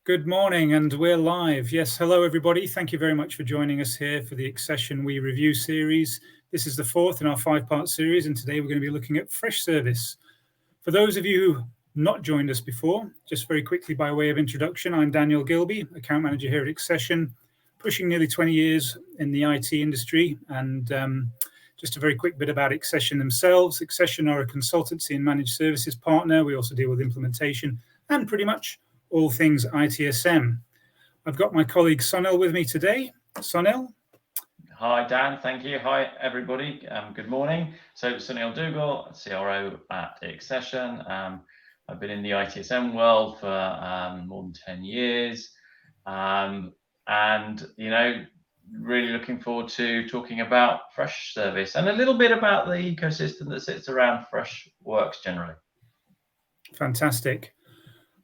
Good morning, and we're live. Yes, hello everybody. Thank you very much for joining us here for the Xcession We Review series. This is the fourth in our 5-part series, and today we're going to be looking at Freshservice. For those of you who not joined us before, just very quickly by way of introduction, I'm Daniel Gilby, account manager here at Xcession, pushing nearly 20 years in the IT industry. And just a very quick bit about Xcession themselves. Xcession are a consultancy and managed services partner. We also deal with implementation and pretty much all things ITSM. I've got my colleague Sunil with me today. Sunil. Hi, Dan. Thank you. Hi, everybody. Good morning. So, Sunil Dougal, CRO at Xcession. I've been in the ITSM world for more than 10 years. And, really looking forward to talking about Freshservice and a little bit about the ecosystem that sits around Freshworks generally. Fantastic.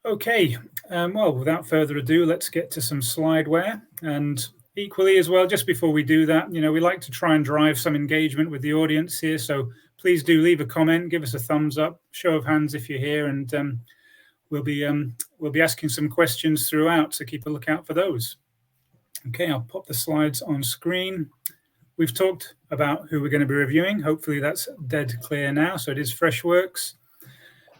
Okay, well, without further ado, let's get to some slideware. And equally as well, just before we do that, we like to try and drive some engagement with the audience here. So please do leave a comment, give us a thumbs up, show of hands if you're here, and we'll be asking some questions throughout. So keep a lookout for those. Okay, I'll pop the slides on screen. We've talked about who we're going to be reviewing. Hopefully that's dead clear now. So it is Freshworks.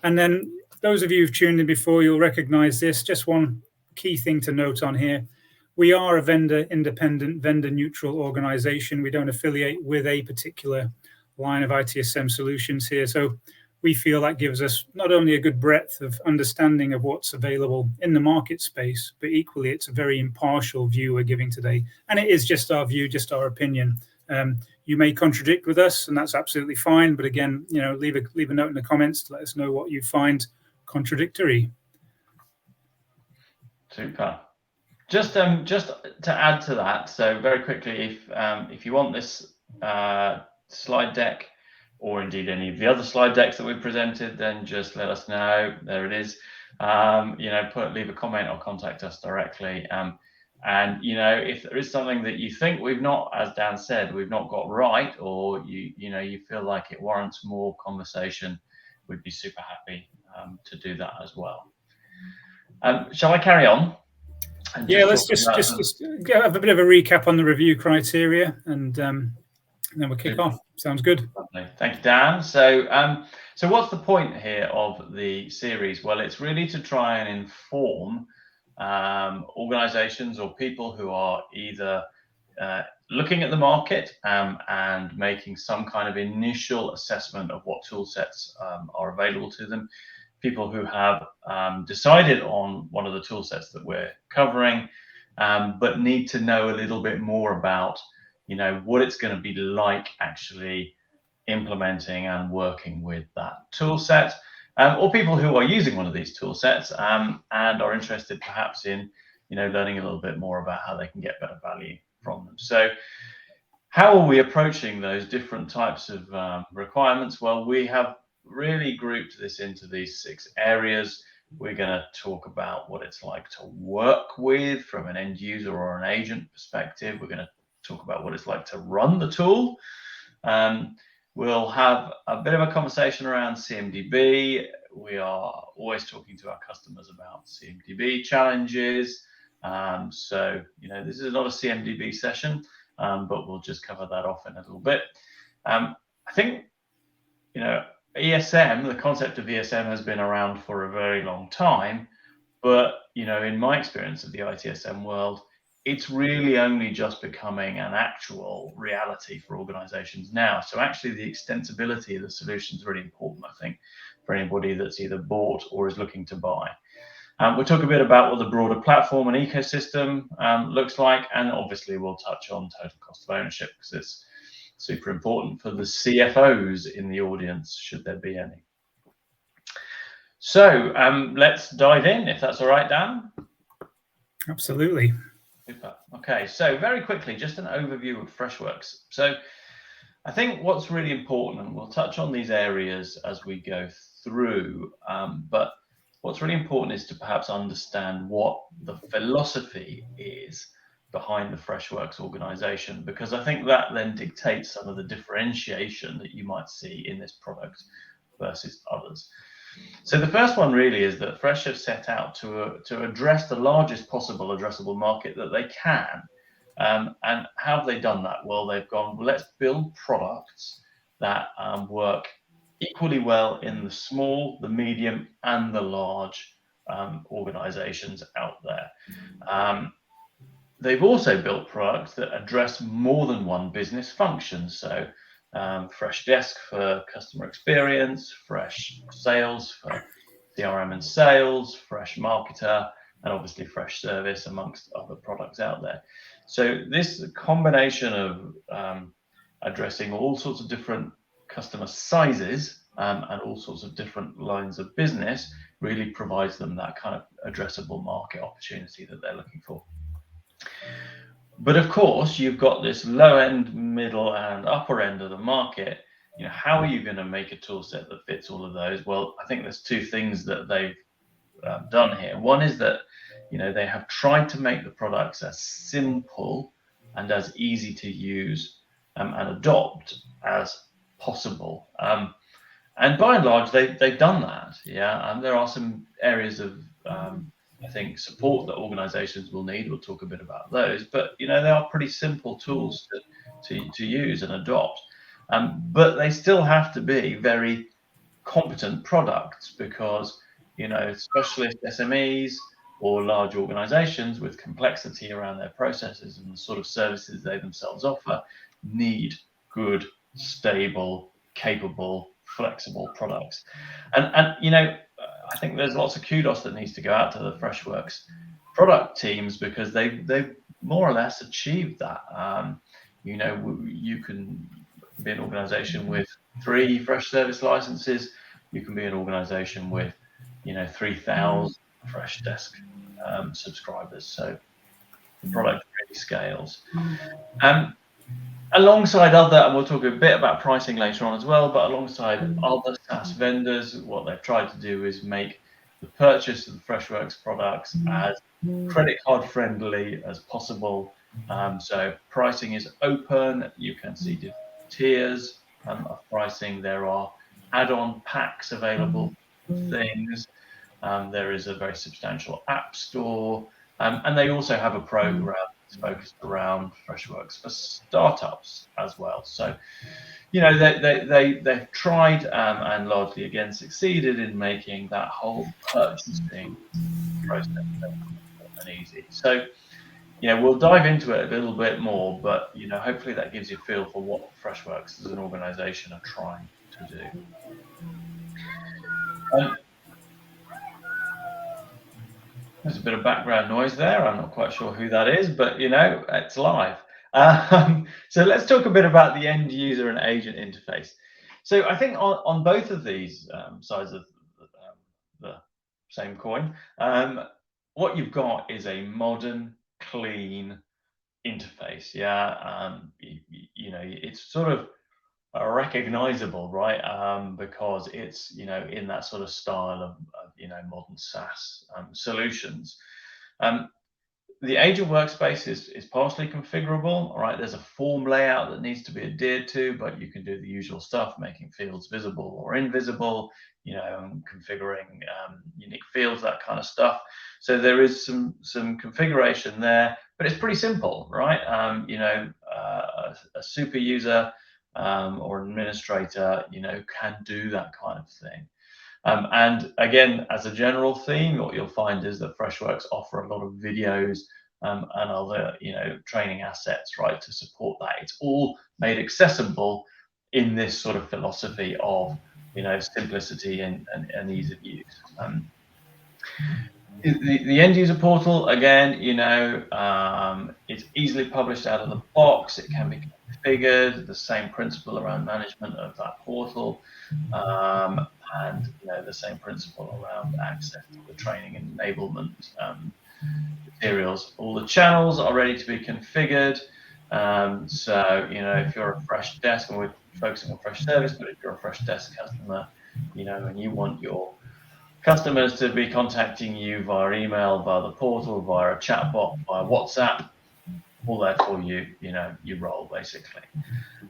And then those of you who've tuned in before, you'll recognize this. Just one key thing to note on here. We are a vendor-independent, vendor-neutral organization. We don't affiliate with a particular line of ITSM solutions here. So we feel that gives us not only a good breadth of understanding of what's available in the market space, but equally it's a very impartial view we're giving today. And it is just our view, just our opinion. You may contradict with us, and that's absolutely fine. But again, leave a note in the comments to let us know what you find contradictory. Super. Just to add to that, so very quickly, if you want this slide deck, or indeed any of the other slide decks that we've presented, then just let us know. There it is. Leave a comment or contact us directly. And if there is something that you think we've not, as Dan said, we've not got right, or you feel like it warrants more conversation, we'd be super happy to do that as well. Shall I carry on? Yeah, let's just have a bit of a recap on the review criteria, and then we'll kick off. Sounds good. Lovely. Thank you, Dan. So what's the point here of the series? Well, it's really to try and inform organizations or people who are either looking at the market and making some kind of initial assessment of what tool sets are available to them, people who have decided on one of the tool sets that we're covering, but need to know a little bit more about what it's going to be like actually implementing and working with that tool set, or people who are using one of these tool sets and are interested perhaps in learning a little bit more about how they can get better value from them. So how are we approaching those different types of requirements? Well, we have really grouped this into these 6 areas. We're going to talk about what it's like to work with from an end user or an agent perspective. We're going to talk about what it's like to run the tool. We'll have a bit of a conversation around CMDB. We are always talking to our customers about CMDB challenges. This is not a CMDB session, but we'll just cover that off in a little bit. I think, ESM, the concept of ESM has been around for a very long time, but, in my experience of the ITSM world, it's really only just becoming an actual reality for organizations now. So actually the extensibility of the solution is really important, I think, for anybody that's either bought or is looking to buy. We'll talk a bit about what the broader platform and ecosystem looks like, and obviously we'll touch on total cost of ownership because it's super important for the CFOs in the audience, should there be any. So let's dive in, if that's all right, Dan. Absolutely. Super. Okay, so very quickly, just an overview of Freshworks. So I think what's really important, and we'll touch on these areas as we go through, but what's really important is to perhaps understand what the philosophy is behind the Freshworks organization, because I think that then dictates some of the differentiation that you might see in this product versus others. So the first one really is that Fresh have set out to address the largest possible addressable market that they can. And how have they done that? Well, they've gone, well, let's build products that work equally well in the small, the medium, and the large organizations out there. They've also built products that address more than one business function. So Fresh Desk for customer experience, Fresh Sales for CRM and sales, Fresh Marketer, and obviously Fresh Service, amongst other products out there. So this combination of addressing all sorts of different customer sizes and all sorts of different lines of business really provides them that kind of addressable market opportunity that they're looking for. But of course, you've got this low end, middle, and upper end of the market. You know, how are you going to make a tool set that fits all of those? Well, I think there's two things that they've done here. One is that, you know, they have tried to make the products as simple and as easy to use and adopt as possible. And by and large, they've done that. Yeah, and there are some areas of I think support that organizations will need. We'll talk a bit about those, but you know, they are pretty simple tools to use and adopt. But they still have to be very competent products, because you know, specialist SMEs or large organizations with complexity around their processes and the sort of services they themselves offer need good, stable, capable, flexible products. And you know, I think there's lots of kudos that needs to go out to the Freshworks product teams, because they've more or less achieved that. You know, you can be an organization with 3 Fresh Service licenses. You can be an organization with, you know, 3,000 Fresh Desk subscribers. So the product really scales. Alongside other, and we'll talk a bit about pricing later on as well, but alongside other SaaS vendors, what they've tried to do is make the purchase of the Freshworks products as credit card friendly as possible. So pricing is open. You can see different tiers of pricing. There are add-on packs available for things. There is a very substantial app store, and they also have a program focused around Freshworks for startups as well. So, you know, they've tried and largely again succeeded in making that whole purchasing process and easy. So, you know, we'll dive into it a little bit more, but you know, hopefully that gives you a feel for what Freshworks as an organization are trying to do. There's a bit of background noise there. I'm not quite sure who that is, but you know, it's live. So let's talk a bit about the end user and agent interface. So I think on both of these sides of the same coin, what you've got is a modern, clean interface. Yeah, you know, it's sort of recognizable, right? Because it's, you know, in that sort of style of you know, modern SaaS solutions. The agent workspace is partially configurable. All right, there's a form layout that needs to be adhered to, but you can do the usual stuff, making fields visible or invisible, you know, configuring unique fields, that kind of stuff. So there is some configuration there, but it's pretty simple, right? You know, a super user or an administrator, you know, can do that kind of thing. And again, as a general theme, what you'll find is that Freshworks offer a lot of videos and other, you know, training assets, right, to support that. It's all made accessible in this sort of philosophy of, you know, simplicity and ease of use. The end user portal, again, you know, it's easily published out of the box. It can be configured. The same principle around management of that portal, and you know, the same principle around access to the training and enablement materials. All the channels are ready to be configured. So you know, if you're a Fresh Desk, and we're focusing on Fresh Service, but if you're a Fresh Desk customer, you know, and you want your customers to be contacting you via email, via the portal, via a chatbot, via WhatsApp, all there for you, you roll basically.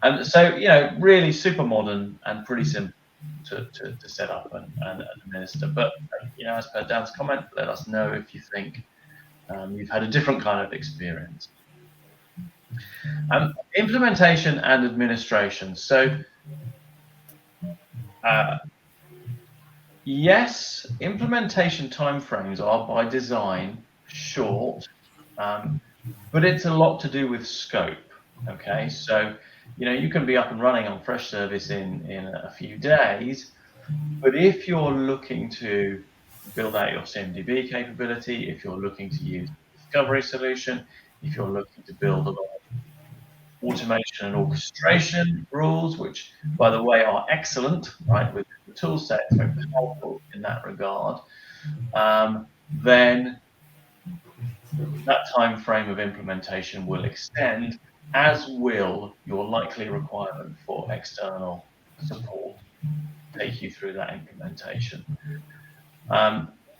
And so, you know, really super modern and pretty simple. to set up and administer. But as per Dan's comment, let us know if you think you've had a different kind of experience. Implementation and administration. So yes, implementation timeframes are by design short, but it's a lot to do with scope. Okay, so you can be up and running on Freshservice in a few days, but if you're looking to build out your CMDB capability, if you're looking to use a discovery solution, if you're looking to build a lot of automation and orchestration rules, which, by the way, are excellent, right, with the tool set, very powerful in that regard, then that time frame of implementation will extend, as will your likely requirement for external support to take you through that implementation.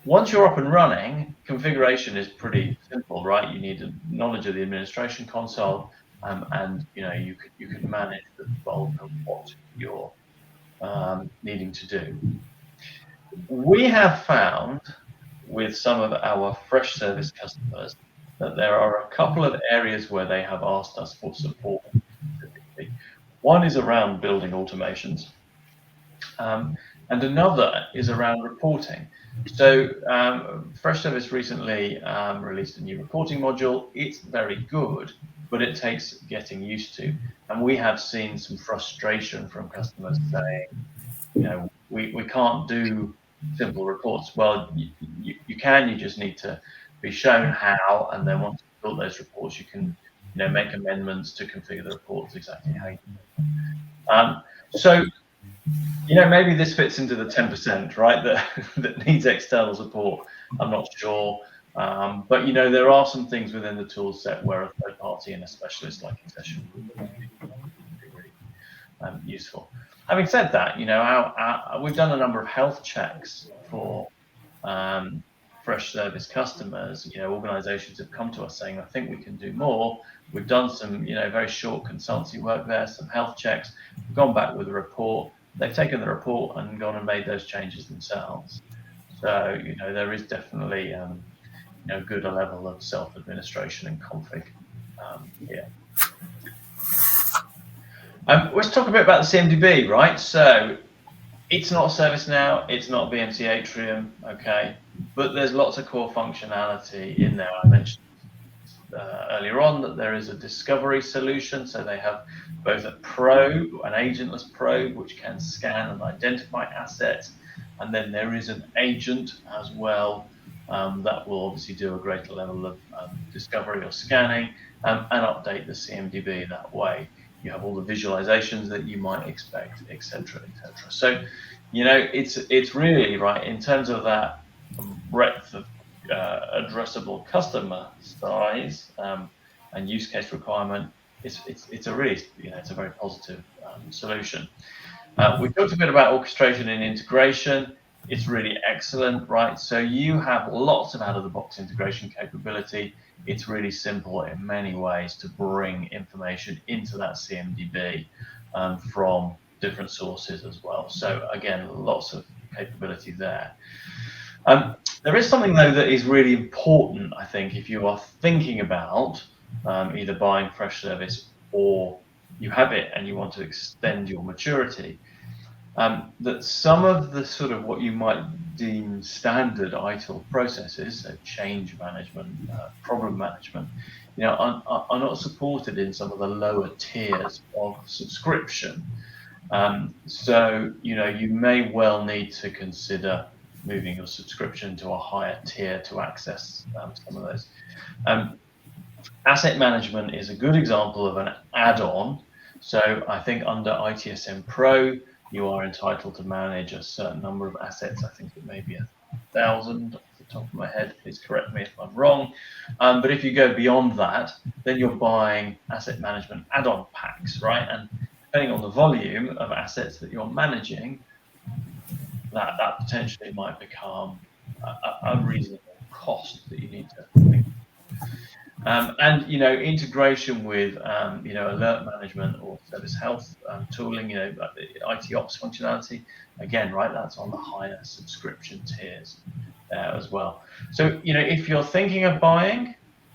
Once you're up and running, configuration is pretty simple, right? You need a knowledge of the administration console, and you can manage the bulk of what you're needing to do. We have found with some of our Freshservice customers that there are a couple of areas where they have asked us for support specifically. One is around building automations, and another is around reporting. So Freshservice recently released a new reporting module. It's very good, but it takes getting used to. And we have seen some frustration from customers saying, we can't do simple reports. Well, you can, you just need to be shown how, and then once you've built those reports, you can make amendments to configure the reports exactly how you do. So maybe this fits into the 10%, right, that needs external support. I'm not sure. But, there are some things within the tool set where a third party and a specialist like Xcession would be really useful. Having said that, we've done a number of health checks for Freshservice customers. Organizations have come to us saying, I think we can do more. We've done some, very short consultancy work there, some health checks. We've gone back with a report. They've taken the report and gone and made those changes themselves. So, there is definitely, good level of self-administration and config here. Let's talk a bit about the CMDB, right? So it's not ServiceNow, it's not BMC Atrium, okay, but there's lots of core functionality in there. I mentioned earlier on that there is a discovery solution, so they have both a probe, an agentless probe, which can scan and identify assets, and then there is an agent as well that will obviously do a greater level of discovery or scanning and update the CMDB that way. You have all the visualizations that you might expect, etc., etc. So, it's really right in terms of that breadth of addressable customer size and use case requirement. It's a really it's a very positive solution. We talked a bit about orchestration and integration. It's really excellent, right? So you have lots of out-of-the-box integration capability. It's really simple in many ways to bring information into that CMDB from different sources as well. So again, lots of capability there. There is something though that is really important, I think, if you are thinking about either buying Freshservice or you have it and you want to extend your maturity, that some of the sort of what you might deem standard ITIL processes, so change management, problem management, are not supported in some of the lower tiers of subscription. So, you may well need to consider moving your subscription to a higher tier to access some of those. Asset management is a good example of an add-on. So I think under ITSM Pro, you are entitled to manage a certain number of assets. I think it may be 1,000 off the top of my head. Please correct me if I'm wrong. But if you go beyond that, then you're buying asset management add-on packs, right? And depending on the volume of assets that you're managing, that potentially might become a reasonable cost that you need to think. And integration with alert management or service health tooling, like the IT ops functionality, again, right, that's on the higher subscription tiers as well. So if you're thinking of buying,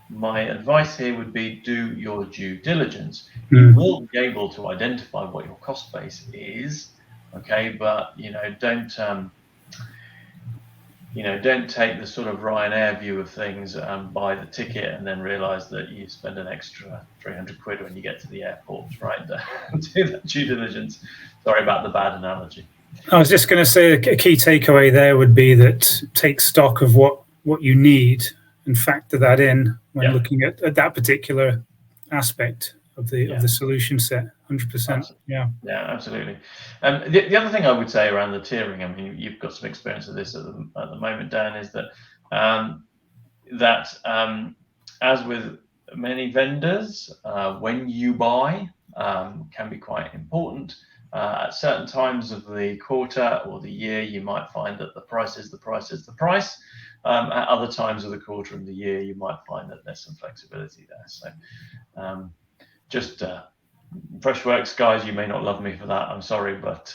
my advice here would be do your due diligence. You will be able to identify what your cost base is, okay, but don't take the sort of Ryanair view of things, buy the ticket and then realise that you spend an extra 300 quid when you get to the airport, right? Do that due diligence. Sorry about the bad analogy. I was just going to say a key takeaway there would be that take stock of what you need and factor that in when looking at that particular aspect of the solution set. 100%. Yeah, absolutely. The other thing I would say around the tiering, I mean, you've got some experience of this at the moment, Dan, is that as with many vendors, when you buy can be quite important. At certain times of the quarter or the year, you might find that the price is the price is the price. At other times of the quarter and the year, you might find that there's some flexibility there. So just Freshworks guys, you may not love me for that. I'm sorry, but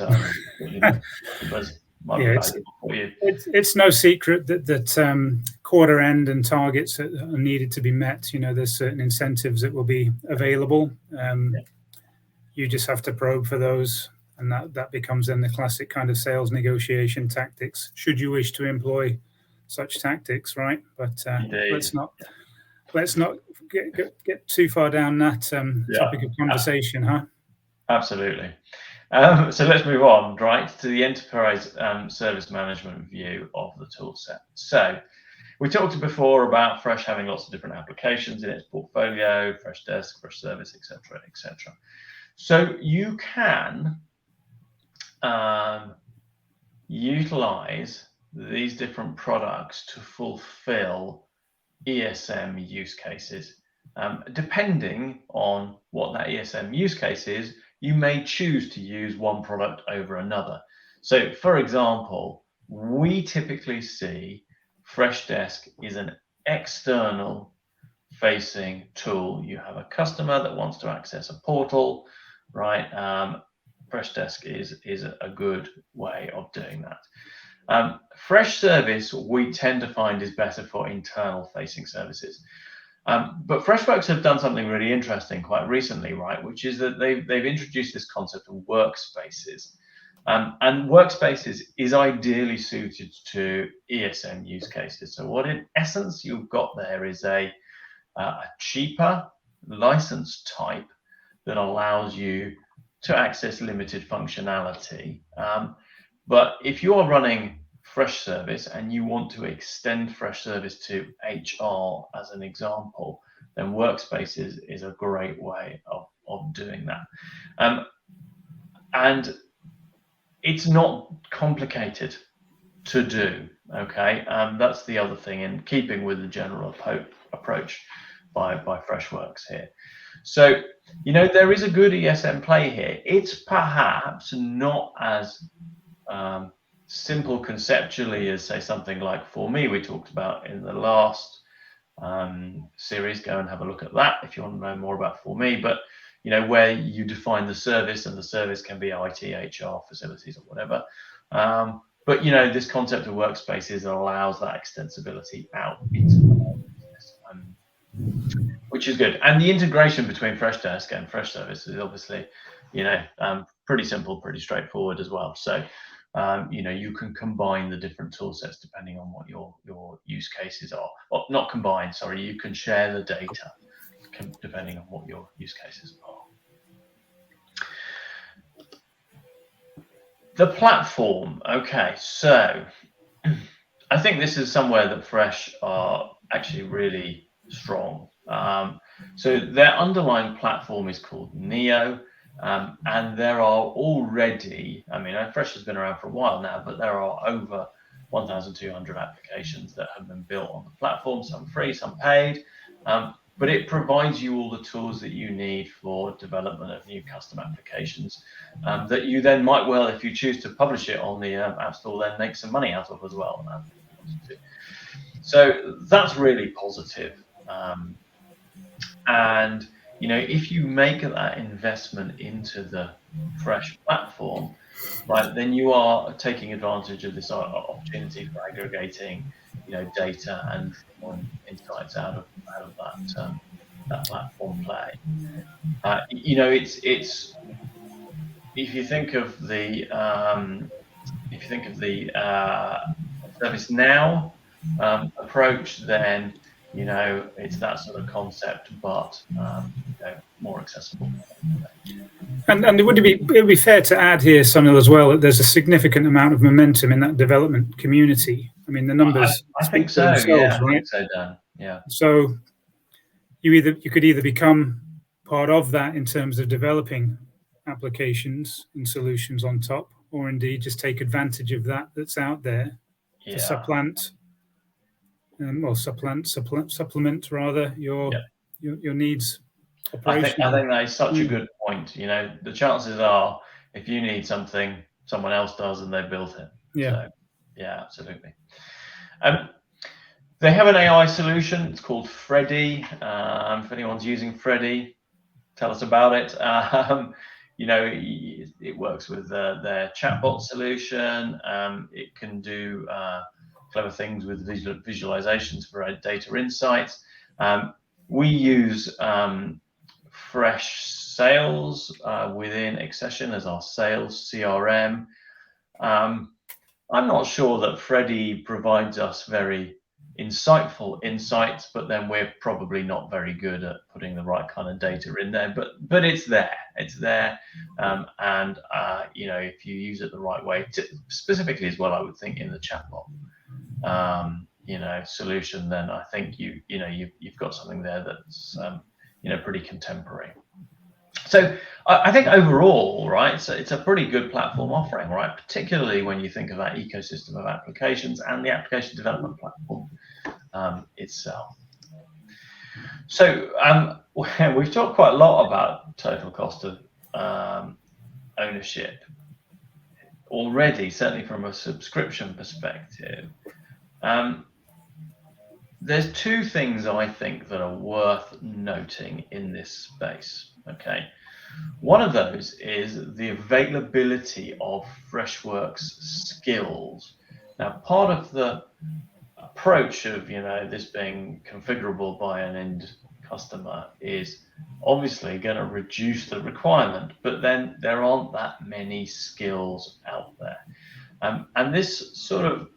it's no secret that quarter end and targets are needed to be met. There's certain incentives that will be available. You just have to probe for those, and that becomes then the classic kind of sales negotiation tactics, should you wish to employ such tactics, right? But let's not get too far down that topic of conversation, huh? Absolutely. So let's move on, right, to the enterprise service management view of the tool set. So we talked before about Fresh having lots of different applications in its portfolio, Freshdesk, Freshservice, etc., etc. So you can utilize these different products to fulfill ESM use cases. Depending on what that ESM use case is, you may choose to use one product over another. So, for example, we typically see Freshdesk is an external facing tool. You have a customer that wants to access a portal, right? Freshdesk is a good way of doing that. Freshservice, we tend to find is better for internal facing services. But Freshworks have done something really interesting quite recently, right? Which is that they've introduced this concept of workspaces. And workspaces is ideally suited to ESM use cases. So what in essence you've got there is a cheaper license type that allows you to access limited functionality. But if you're running Freshservice and you want to extend Freshservice to HR as an example, then Workspaces is a great way of doing that. And it's not complicated to do, okay? That's the other thing, in keeping with the general approach by Freshworks here. So, there is a good ESM play here. It's perhaps not as simple conceptually as, say, something like For Me we talked about in the last series. Go and have a look at that if you want to know more about For Me. But where you define the service, and the service can be IT, HR, facilities, or whatever. But this concept of workspaces allows that extensibility out into the business, which is good. And the integration between Freshdesk and Freshservice is obviously, pretty simple, pretty straightforward as well. So you can combine the different tool sets depending on what your use cases are. Well, not combine, sorry, you can share the data depending on what your use cases are. The platform, okay, so I think this is somewhere that Fresh are actually really strong. So their underlying platform is called Neo. And there are already, Fresh has been around for a while now, but there are over 1,200 applications that have been built on the platform, some free, some paid. But it provides you all the tools that you need for development of new custom applications that you then might well, if you choose to publish it on the App Store, then make some money out of as well. So that's really positive. And if you make that investment into the Fresh platform, right, then you are taking advantage of this opportunity for aggregating, data and drawing insights out of that platform play. It's if you think of the ServiceNow approach, then it's that sort of concept, but more accessible. And it would be fair to add here, Sunil, as well, that there's a significant amount of momentum in that development community. I mean, the numbers I speak think for so. themselves, Yeah, I right? think so, Dan. Yeah. So you could either become part of that in terms of developing applications and solutions on top, or indeed just take advantage of that's out there to supplement rather your needs. I think that is such a good point. The chances are, if you need something, someone else does, and they built it. Yeah. So, yeah, absolutely. They have an AI solution. It's called Freddy. If anyone's using Freddy, tell us about it. It works with their chatbot solution. It can do clever things with visualizations for data insights. We use Fresh Sales within Xcession as our sales CRM. I'm not sure that Freddy provides us very insightful insights, but then we're probably not very good at putting the right kind of data in there. But it's there. It's there, and if you use it the right way, specifically as well, I would think in the chatbot solution, then I think you've got something there that's pretty contemporary. So I think overall, right, so it's a pretty good platform offering, right, particularly when you think of that ecosystem of applications and the application development platform itself. So we've talked quite a lot about total cost of ownership already, certainly from a subscription perspective. There's two things I think that are worth noting in this space. Okay, one of those is the availability of Freshworks skills. Now, part of the approach of this being configurable by an end customer is obviously going to reduce the requirement, but then there aren't that many skills out there, and this sort of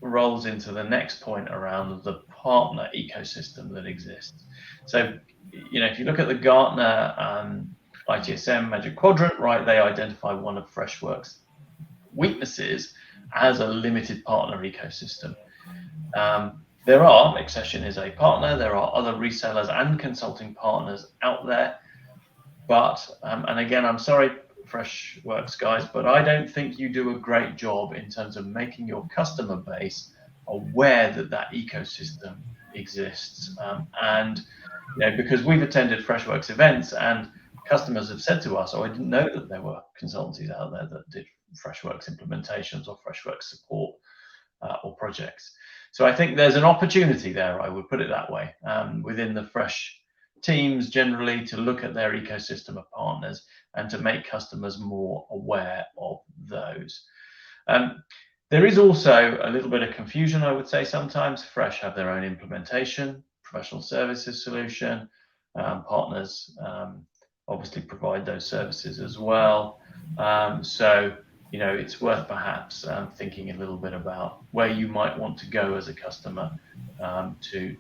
rolls into the next point around the partner ecosystem that exists. So, if you look at the Gartner ITSM Magic Quadrant, right, they identify one of Freshworks' weaknesses as a limited partner ecosystem. Xcession is a partner. There are other resellers and consulting partners out there, but and again, I'm sorry, Freshworks guys, but I don't think you do a great job in terms of making your customer base aware that ecosystem exists. And because we've attended Freshworks events and customers have said to us, "Oh, I didn't know that there were consultancies out there that did Freshworks implementations or Freshworks support or projects." So I think there's an opportunity there, I would put it that way, within the Fresh teams generally to look at their ecosystem of partners and to make customers more aware of those. There is also a little bit of confusion, I would say, sometimes. Fresh have their own implementation, professional services solution. Partners obviously provide those services as well. So it's worth perhaps thinking a little bit about where you might want to go as a customer to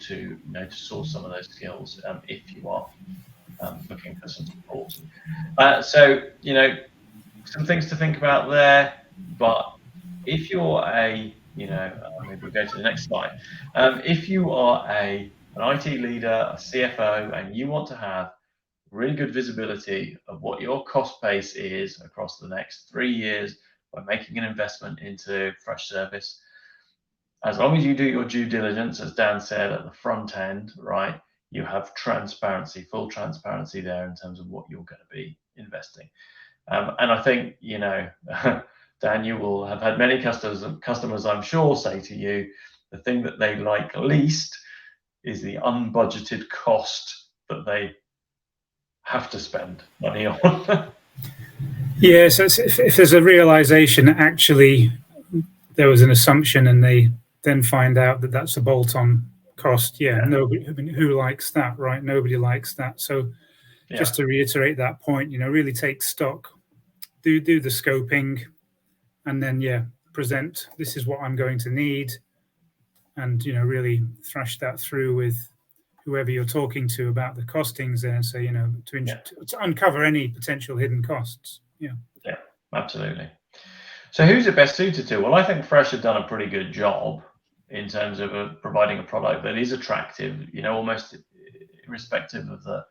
source some of those skills if you are looking for some support. So some things to think about there. But if you're maybe we'll go to the next slide. If you are an IT leader, a CFO, and you want to have really good visibility of what your cost base is across the next 3 years by making an investment into Freshservice, as long as you do your due diligence, as Dan said, at the front end, right, you have transparency, full transparency there in terms of what you're going to be investing. And I think, Dan, you will have had many customers, I'm sure, say to you, the thing that they like least is the unbudgeted cost that they have to spend money on. Yeah, so if there's a realization that actually there was an assumption and they then find out that that's a bolt-on cost, nobody, who likes that, right? Nobody likes that. So just to reiterate that point, really take stock, do the scoping, and then present, this is what I'm going to need, and really thrash that through with whoever you're talking to about the costings there, so to uncover any potential hidden costs. Yeah, absolutely. So who's it best suited to? Well, I think Fresh have done a pretty good job in terms of providing a product that is attractive, almost irrespective of the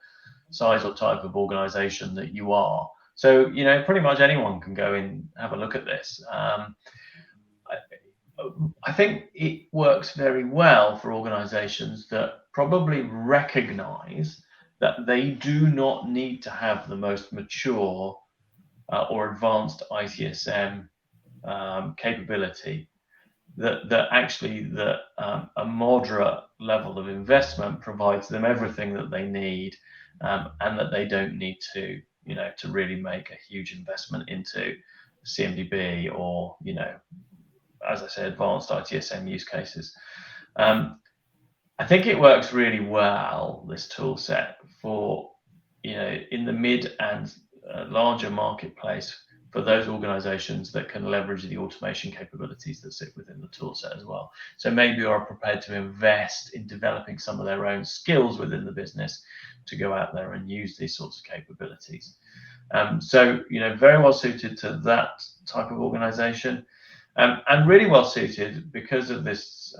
size or type of organization that you are. So, pretty much anyone can go and have a look at this. I think it works very well for organizations that probably recognize that they do not need to have the most mature or advanced ITSM capability, that actually a moderate level of investment provides them everything that they need, and that they don't need to really make a huge investment into CMDB or as I said, advanced ITSM use cases. I think it works really well, this tool set, for in the mid and larger marketplace, for those organizations that can leverage the automation capabilities that sit within the tool set as well. So maybe are prepared to invest in developing some of their own skills within the business to go out there and use these sorts of capabilities. So very well suited to that type of organization, and really well suited because of this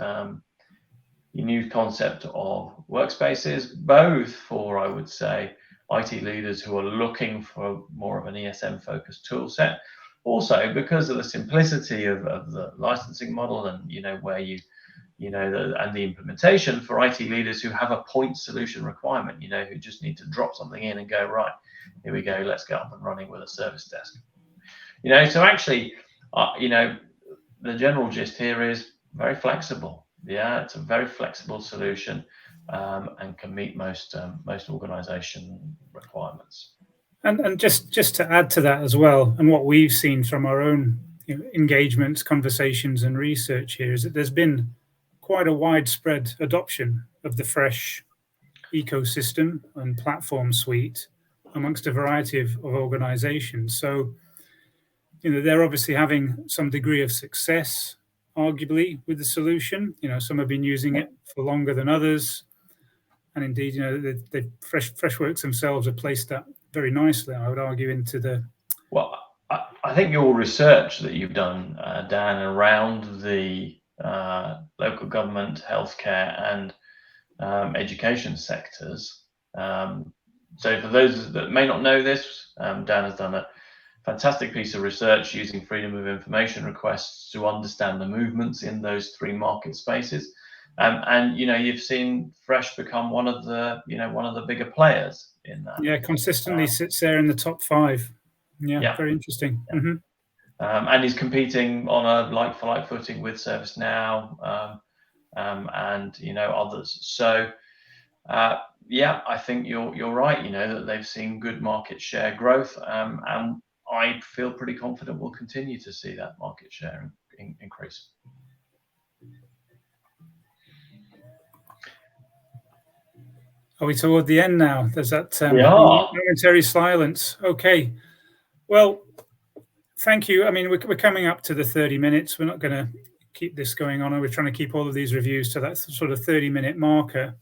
new concept of workspaces, both for, I would say, IT leaders who are looking for more of an ESM focused tool set, also because of the simplicity of the licensing model, and where and the implementation for IT leaders who have a point solution requirement, who just need to drop something in and go, right, here we go, let's get up and running with a service desk. So actually, the general gist here is very flexible. It's a very flexible solution, and can meet most organization requirements. And just to add to that as well, and what we've seen from our own engagements, conversations, and research here, is that there's been quite a widespread adoption of the Fresh ecosystem and platform suite amongst a variety of organizations. So they're obviously having some degree of success, arguably, with the solution. Some have been using it for longer than others, and indeed, the Freshworks themselves have placed that very nicely, I would argue, into the. Well, I think your research that you've done, Dan, around the local government, healthcare, and education sectors. So for those that may not know this, Dan has done a fantastic piece of research using freedom of information requests to understand the movements in those three market spaces. And you've seen Fresh become one of the bigger players in that. Yeah, consistently sits there in the top 5. Yeah. Very interesting. Yeah. Mm-hmm. And he's competing on a like-for-like footing with ServiceNow, and others. So I think you're right. That they've seen good market share growth, and I feel pretty confident we'll continue to see that market share increase. Are we toward the end now? There's that momentary silence. Okay. Well, thank you. I mean, we're coming up to the 30 minutes. We're not going to keep this going on. We're trying to keep all of these reviews to that sort of 30-minute marker.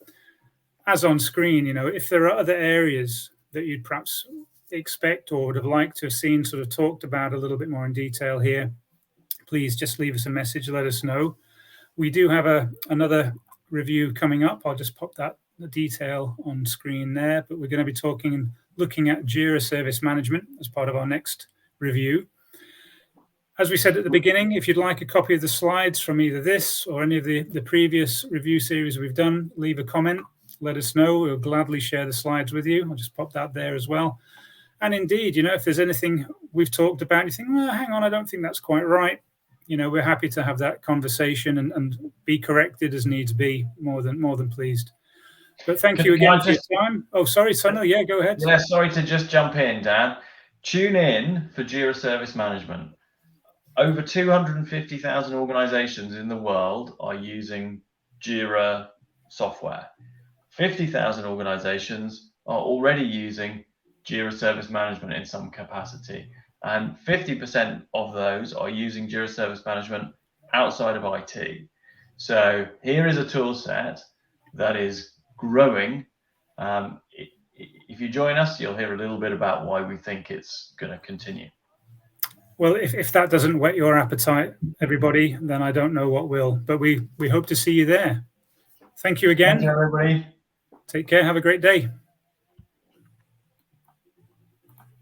As on screen, if there are other areas that you'd perhaps expect or would have liked to have seen sort of talked about a little bit more in detail here, please just leave us a message, let us know. We do have another review coming up. I'll just pop the detail on screen there, but we're going to be looking at Jira Service Management as part of our next review. As we said at the beginning, if you'd like a copy of the slides from either this or any of the previous review series we've done, leave a comment, let us know. We'll gladly share the slides with you. I'll just pop that there as well. And indeed, if there's anything we've talked about, you think, well, hang on, I don't think that's quite right. We're happy to have that conversation and be corrected as needs be. More than pleased. But thank you again for your time. Oh, sorry, Sunil. Yeah, go ahead. Yeah, sorry to just jump in, Dan. Tune in for Jira Service Management. Over 250,000 organizations in the world are using Jira software. 50,000 organizations are already using Jira Service Management in some capacity. And 50% of those are using Jira Service Management outside of IT. So here is a tool set that is growing. If you join us, you'll hear a little bit about why we think it's going to continue. Well, if that doesn't whet your appetite, everybody, then I don't know what will. But we hope to see you there. Thank you again. Thank you, everybody. Take care. Have a great day.